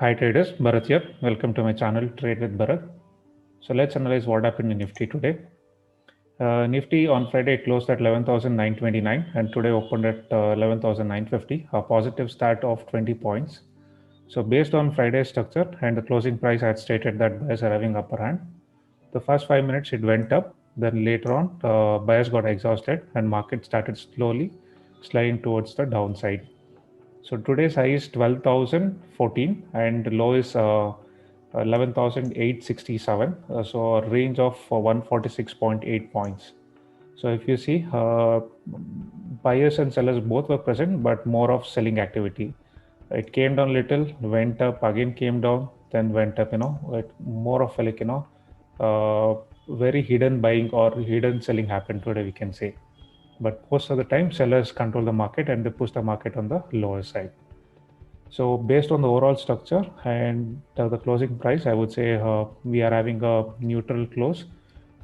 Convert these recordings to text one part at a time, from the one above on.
Hi traders, Bharat here. Welcome to my channel Trade with Bharat. So let's analyze what happened in Nifty today. Nifty on Friday closed at 11,929 and today opened at 11,950, a positive start of 20 points. So based on Friday's structure and the closing price, I had stated that buyers are having upper hand. The first 5 minutes it went up, then later on buyers got exhausted and market started slowly sliding towards the downside. So today's high is 12,014 and low is 11,867. So a range of 146.8 points. So if you see, buyers and sellers both were present, but more of selling activity. It came down little, went up, again came down, then went up. More of very hidden buying or hidden selling happened today, we can say. But most of the time, sellers control the market and they push the market on the lower side. So based on the overall structure and the closing price, I would say we are having a neutral close.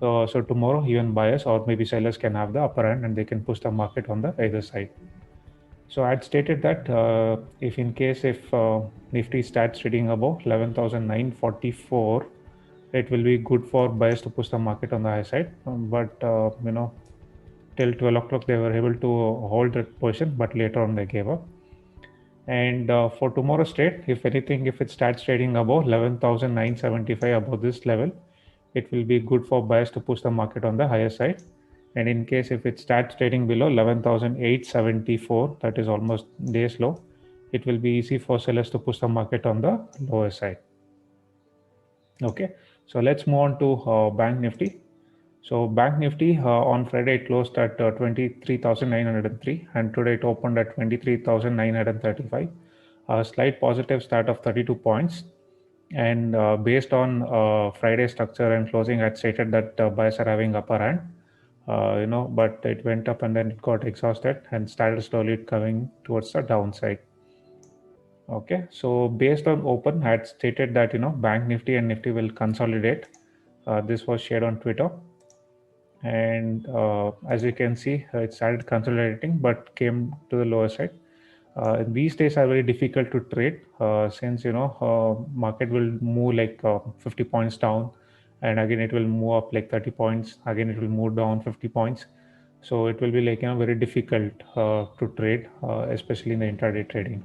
So tomorrow, even buyers or maybe sellers can have the upper hand and they can push the market on the either side. So I had stated that if Nifty starts trading above 11,944, it will be good for buyers to push the market on the high side. Till 12 o'clock they were able to hold that position, but later on they gave up. And for tomorrow's trade, if anything, if it starts trading above 11,975 above this level, it will be good for buyers to push the market on the higher side. And in case if it starts trading below 11,874, that is almost day's low, it will be easy for sellers to push the market on the lower side. Okay, so let's move on to Bank Nifty. So Bank Nifty on Friday it closed at 23,903 and today it opened at 23,935. A slight positive start of 32 points. And based on Friday structure and closing, I stated that buyers are having upper hand. But it went up and then it got exhausted and started slowly coming towards the downside. Okay, so based on open, I had stated that Bank Nifty and Nifty will consolidate. This was shared on Twitter. And as you can see, it started consolidating but came to the lower side. These days are very difficult to trade since market will move like 50 points down, and again it will move up like 30 points, again it will move down 50 points. So it will be like very difficult to trade, especially in the intraday trading.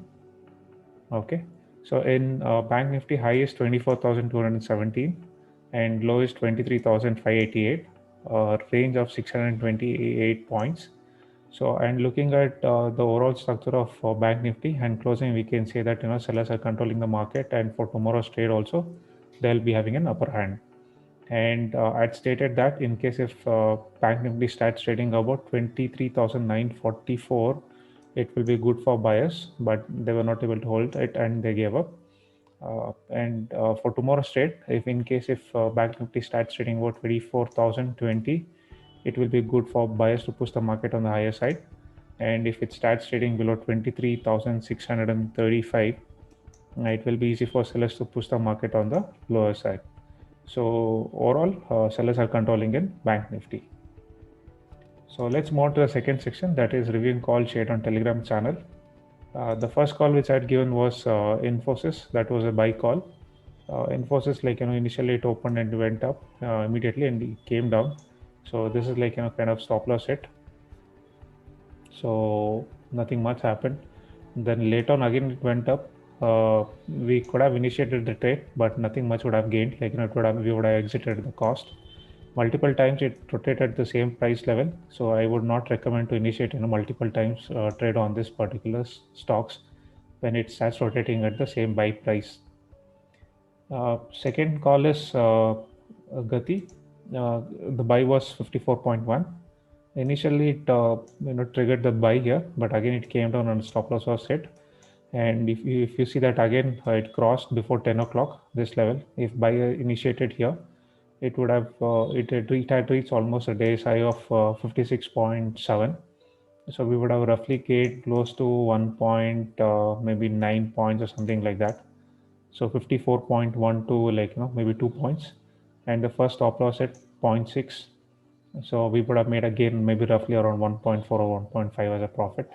Okay, so in Bank Nifty, high is 24,217 and low is 23,588, range of 628 points. So, and looking at the overall structure of Bank Nifty and closing, we can say that sellers are controlling the market, and for tomorrow's trade also, they'll be having an upper hand. And I'd stated that in case if Bank Nifty starts trading about 23,944, it will be good for buyers, but they were not able to hold it and they gave up. And for tomorrow's trade, if Bank Nifty starts trading about 24,020, it will be good for buyers to push the market on the higher side. And if it starts trading below 23,635, it will be easy for sellers to push the market on the lower side. So overall, sellers are controlling in Bank Nifty. So let's move on to the second section, that is reviewing call shared on Telegram channel. The first call which I had given was Infosys. That was a buy call. Infosys, initially it opened and went up immediately and it came down. So this is kind of stop loss hit. So nothing much happened. Then later on again it went up. We could have initiated the trade, but nothing much would have gained. We would have exited the cost. Multiple times it rotated the same price level, so I would not recommend to initiate multiple times trade on this particular stocks when it starts rotating at the same buy price. Second call is Gati. The buy was 54.1. Initially it triggered the buy here, but again it came down and stop loss was hit. And if you see that again it crossed before 10 o'clock this level. If buyer initiated here, it would have it had reached almost a day's high of 56.7. So we would have roughly gained close to 1 point, maybe 9 points or something like that. So 54.12, maybe 2 points, and the first stop loss at 0.6. So we would have made a gain maybe roughly around 1.4 or 1.5 as a profit.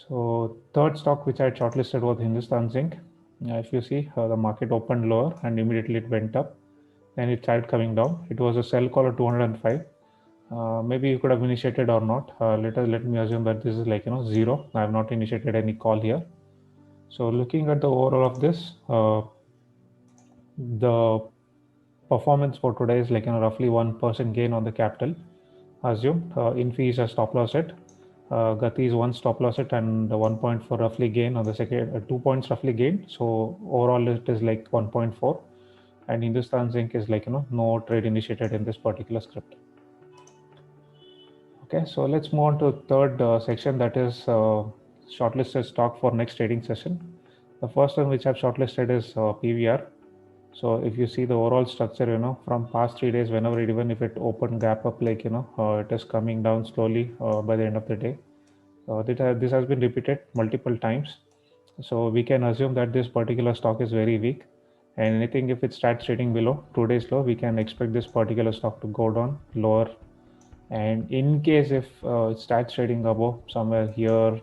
So third stock which I had shortlisted was Hindustan Zinc. If you see, the market opened lower and immediately it went up. Then it started coming down. It was a sell call at 205. Maybe you could have initiated or not. Let me assume that this is like zero. I have not initiated any call here. So looking at the overall of this, the performance for today is like roughly 1% gain on the capital. Assume Infi is a stop loss hit. Gati is one stop loss hit and 1.4 roughly gain on the second, 2 points roughly gain. So overall it is like 1.4, and Hindustan Zinc is like no trade initiated in this particular script. Okay, so let's move on to third section, that is shortlisted stock for next trading session. The first one which I've shortlisted is PVR. So if you see the overall structure, from past 3 days, whenever even if it opened gap up, like it is coming down slowly by the end of the day. This has been repeated multiple times. So we can assume that this particular stock is very weak, and anything if it starts trading below 2 days low, we can expect this particular stock to go down lower. And in case if it starts trading above somewhere here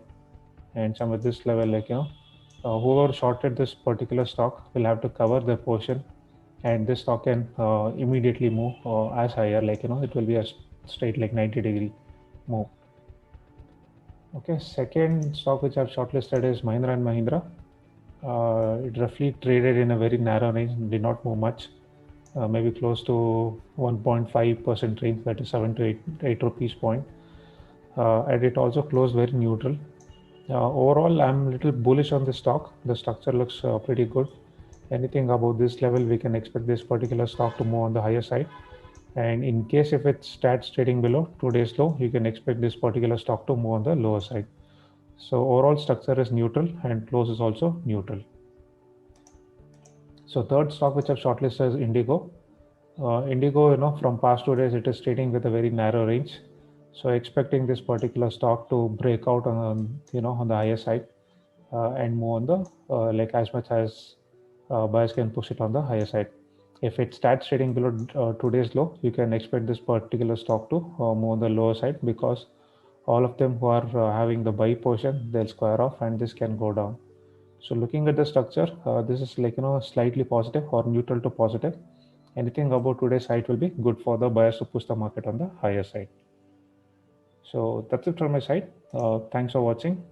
and somewhere this level, like whoever shorted this particular stock will have to cover their portion, and this stock can immediately move as higher, like it will be a straight like 90-degree move. Okay, second stock which I've shortlisted is Mahindra and Mahindra. It roughly traded in a very narrow range, did not move much, maybe close to 1.5% range, that is 7 to 8 rupees point. And it also closed very neutral. Overall, I'm a little bullish on the stock. The structure looks pretty good. Anything above this level, we can expect this particular stock to move on the higher side. And in case if it starts trading below 2 days low, you can expect this particular stock to move on the lower side. So overall structure is neutral and close is also neutral. So third stock which I've shortlisted is Indigo. Indigo, from past 2 days, it is trading with a very narrow range. So expecting this particular stock to break out on the higher side and move on the like as much as buyers can push it on the higher side. If it starts trading below 2 days low, you can expect this particular stock to move on the lower side, because all of them who are having the buy portion, they'll square off and this can go down. So looking at the structure, this is like slightly positive or neutral to positive. Anything above today's height will be good for the buyers to push the market on the higher side. So that's it from my side. Thanks for watching.